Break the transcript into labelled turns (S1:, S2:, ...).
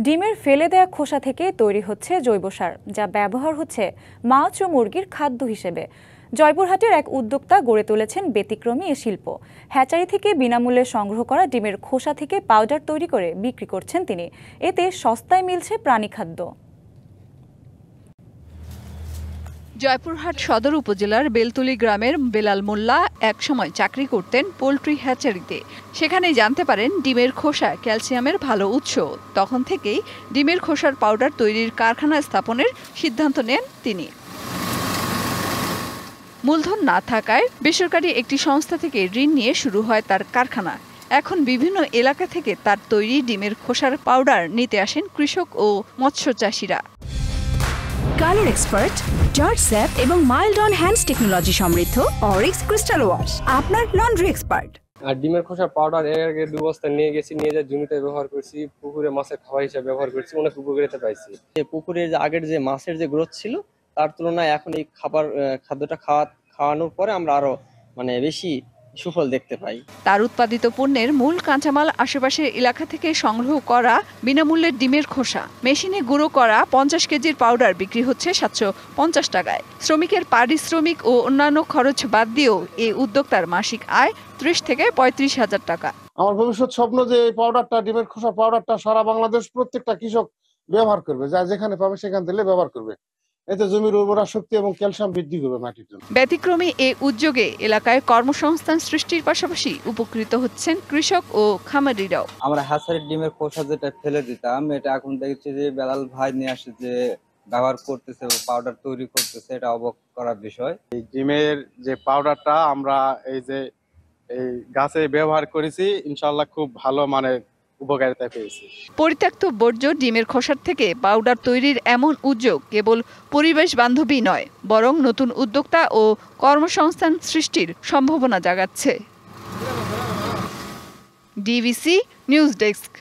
S1: ডিমের ফেলে দেয়া খোসা থেকে তৈরি হচ্ছে জৈব সার, যা ব্যবহার হচ্ছে মাছ ও মুরগির খাদ্য হিসেবে। জয়পুরহাটের এক উদ্যোক্তা গড়ে তুলেছেন ব্যতিক্রমী এ শিল্প। হ্যাচারি থেকে বিনামূল্যে সংগ্রহ করা ডিমের খোসা থেকে পাউডার তৈরি করে বিক্রি করছেন তিনি। এতে সস্তায় মিলছে প্রাণীখাদ্য।
S2: জয়পুরহাট সদর উপজেলার বেলতুলি গ্রামের বেলাল মোল্লা একসময় চাকরি করতেন পোল্ট্রি হ্যাচারিতে। সেখানেই জানতে পারেন ডিমের খোসা ক্যালসিয়ামের ভালো উৎস। তখন থেকেই ডিমের খোসার পাউডার তৈরির কারখানা স্থাপনের সিদ্ধান্ত নেন তিনি। মূলধন না থাকায় বেসরকারি একটি সংস্থা থেকে ঋণ নিয়ে শুরু হয় তার কারখানা। এখন বিভিন্ন এলাকা থেকে তার তৈরি ডিমের খোসার পাউডার নিতে আসেন কৃষক ও মৎস্য চাষিরা।
S3: কালার এক্সপার্ট, জর্জ স্যাপ এবং মাইল্ড অন হ্যান্ডস টেকনোলজি সমৃদ্ধ অরিক্স ক্রিস্টাল ওয়াশ আপনার লন্ড্রি এক্সপার্ট।
S4: আর ডিমের খোসার পাউডার এর আগে 2 বস্তা নিয়ে গেছি, নিয়ে যা জমিতে ব্যবহার করছি, পুকুরে মাছের খাবার হিসেবে ব্যবহার করছি, অনেক উপকারিতা পাইছি।
S5: পুকুরের যে আগের যে মাছের যে গ্রোথ ছিল তার তুলনায় এখন এই খাদ্যটা খাওয়ানোর পরে আমরা আরো বেশি সুফল দেখতে পাই।
S2: তার উৎপাদিত পণ্যের মূল কাঁচামাল আশেপাশের এলাকা থেকে সংগ্রহ করা বিনামূল্যের ডিমের খোসা। মেশিনে গুঁড়ো করা 50 কেজির পাউডার বিক্রি হচ্ছে 750 টাকায়। শ্রমিকের পারিশ্রমিক ও অন্যান্য খরচ বাদ দিয়েও এই উদ্যোক্তার মাসিক আয় 30 থেকে 35 হাজার টাকা।
S6: আমার ভবিষ্যৎ স্বপ্ন যে এই পাউডারটা, ডিমের খোসা পাউডারটা সারা বাংলাদেশ প্রত্যেকটা কৃষক ব্যবহার করবে, যা যেখানে পাবে সেখান থেকে ব্যবহার করবে। এতে জমির উর্বরা শক্তি এবং ক্যালসিয়াম বৃদ্ধি করবে মাটির জন্য।
S2: ব্যতিক্রমী এই উদ্যোগে এলাকায় কর্মসংস্থান সৃষ্টির পাশাপাশি উপকৃত হচ্ছেন কৃষক ও খামারিরাও।
S7: আমরা হ্যাচারির ডিমের খোসা যেটা ফেলে দিতাম, এটা এখন দেখছি যে বেলাল ভাই নিয়ে আসে যে ব্যবহার করতেছে, পাউডার তৈরি করতেছে, এটা অবাক করার বিষয়।
S8: এই ডিমের যে পাউডারটা আমরা এই গাছে ব্যবহার করেছি, ইনশাআল্লাহ খুব ভালো মানের উপকারিতা পেয়েছি।
S2: পরিত্যক্ত বর্জ্য ডিমের খোসার থেকে পাউডার তৈরির এমন উদ্যোগ কেবল পরিবেশ বান্ধবী নয়, বরং নতুন উদ্যোক্তা ও কর্মসংস্থান সৃষ্টির সম্ভাবনা জাগাচ্ছে। DVC news desk.